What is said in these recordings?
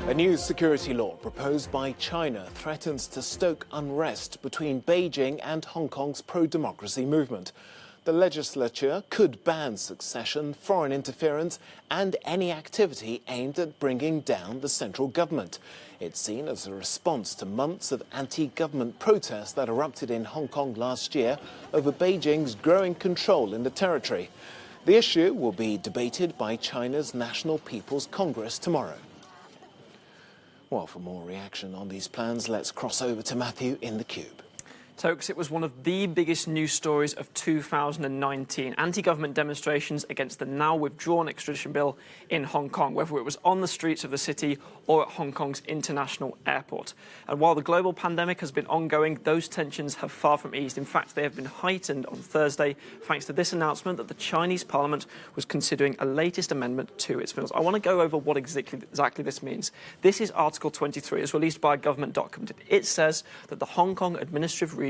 A new security law proposed by China threatens to stoke unrest between Beijing and Hong Kong's pro-democracy movement. The legislature could ban secession, foreign interference and any activity aimed at bringing down the central government. It's seen as a response to months of anti-government protests that erupted in Hong Kong last year over Beijing's growing control in the territory. The issue will be debated by China's National People's Congress tomorrow. Well, for more reaction on these plans, let's cross over to Matthew in the Cube. Tokes, it was one of the biggest news stories of 2019. Anti-government demonstrations against the now withdrawn extradition bill in Hong Kong, whether it was on the streets of the city or at Hong Kong's international airport. And while the global pandemic has been ongoing, those tensions have far from eased. In fact, they have been heightened on Thursday thanks to this announcement that the Chinese parliament was considering a latest amendment to its bills. I want to go over what exactly this means. This is Article 23, as released by a government document. It says that the Hong Kong administrative region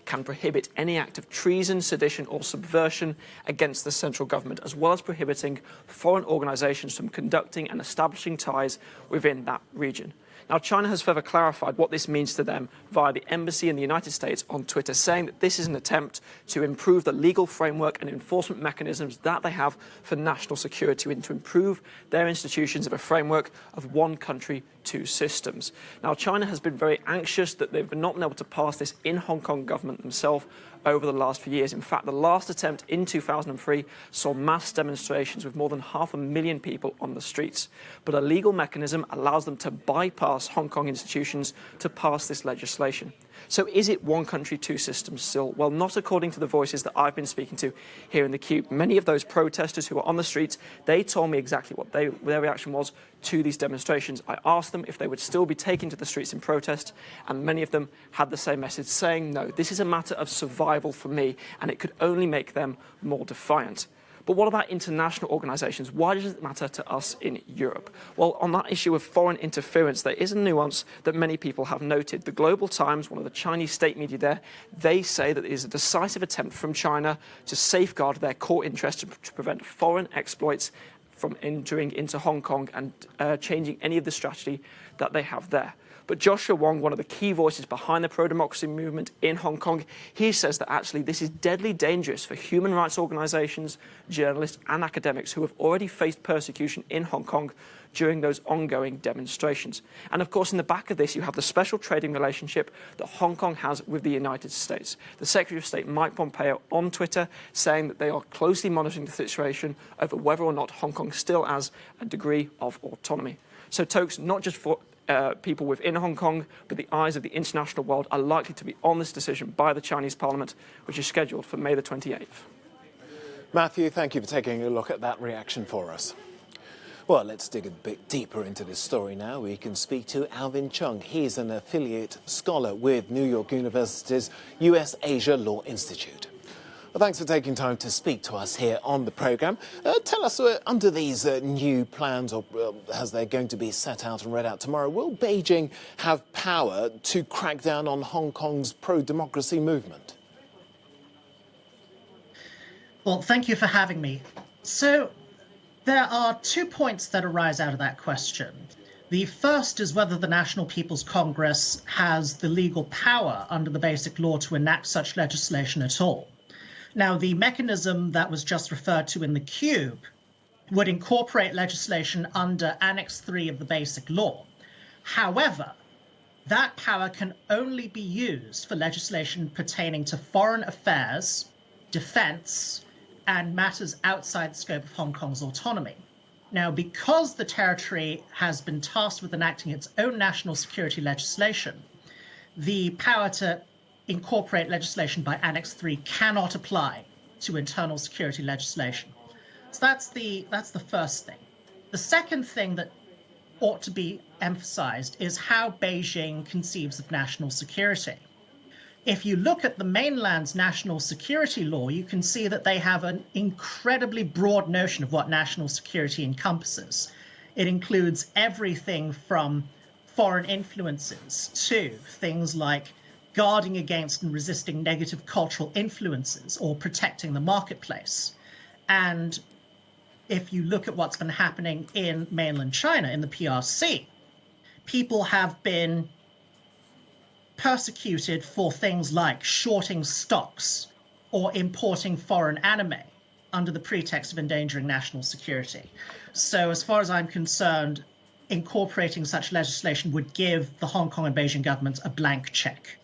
can prohibit any act of treason, sedition or subversion against the central government, as well as prohibiting foreign organisations from conducting and establishing ties within that region. Now, China has further clarified what this means to them via the embassy in the United States on Twitter, saying that this is an attempt to improve the legal framework and enforcement mechanisms that they have for national security and to improve their institutions of a framework of one country, two systems. Now, China has been very anxious that they've not been able to pass this in Hong Kong government themselves over the last few years. In fact, the last attempt in 2003 saw mass demonstrations with more than 500,000 people on the streets. But a legal mechanism allows them to bypass Hong Kong institutions to pass this legislation. So is it one country, two systems still? Well, not according to the voices that I've been speaking to here in the Cube. Many of those protesters who were on the streets, they told me exactly what their reaction was to these demonstrations. I asked them if they would still be taken to the streets in protest, and many of them had the same message, saying, no, this is a matter of survival for me, and it could only make them more defiant. But what about international organisations? Why does it matter to us in Europe? Well, on that issue of foreign interference, there is a nuance that many people have noted. The Global Times, one of the Chinese state media there, they say that it is a decisive attempt from China to safeguard their core interests to prevent foreign exploits from entering into Hong Kong and changing any of the strategy that they have there. But Joshua Wong, one of the key voices behind the pro-democracy movement in Hong Kong, he says that actually this is deadly dangerous for human rights organisations, journalists and academics who have already faced persecution in Hong Kong during those ongoing demonstrations. And of course, in the back of this, you have the special trading relationship that Hong Kong has with the United States. The Secretary of State, Mike Pompeo, on Twitter, saying that they are closely monitoring the situation over whether or not Hong Kong still has a degree of autonomy. So, Tokes, not just for people within Hong Kong, but the eyes of the international world are likely to be on this decision by the Chinese Parliament, which is scheduled for May the 28th. Matthew, thank you for taking a look at that reaction for us. Well, let's dig a bit deeper into this story now. We can speak to Alvin Chung. He's an affiliate scholar with New York University's US Asia Law Institute. Well, thanks for taking time to speak to us here on the programme. Tell us, under these new plans, or as they're going to be set out and read out tomorrow, will Beijing have power to crack down on Hong Kong's pro-democracy movement? Well, thank you for having me. So there are 2 points that arise out of that question. The first is whether the National People's Congress has the legal power under the Basic Law to enact such legislation at all. Now, the mechanism that was just referred to in the Cube would incorporate legislation under Annex 3 of the Basic Law. However, that power can only be used for legislation pertaining to foreign affairs, defence, and matters outside the scope of Hong Kong's autonomy. Now, because the territory has been tasked with enacting its own national security legislation, the power to incorporate legislation by Annex 3 cannot apply to internal security legislation. So that's the first thing. The second thing that ought to be emphasized is how Beijing conceives of national security. If you look at the mainland's national security law, you can see that they have an incredibly broad notion of what national security encompasses. It includes everything from foreign influences to things like guarding against and resisting negative cultural influences or protecting the marketplace. And if you look at what's been happening in mainland China, in the PRC, people have been persecuted for things like shorting stocks or importing foreign anime under the pretext of endangering national security. So as far as I'm concerned, incorporating such legislation would give the Hong Kong and Beijing governments a blank check.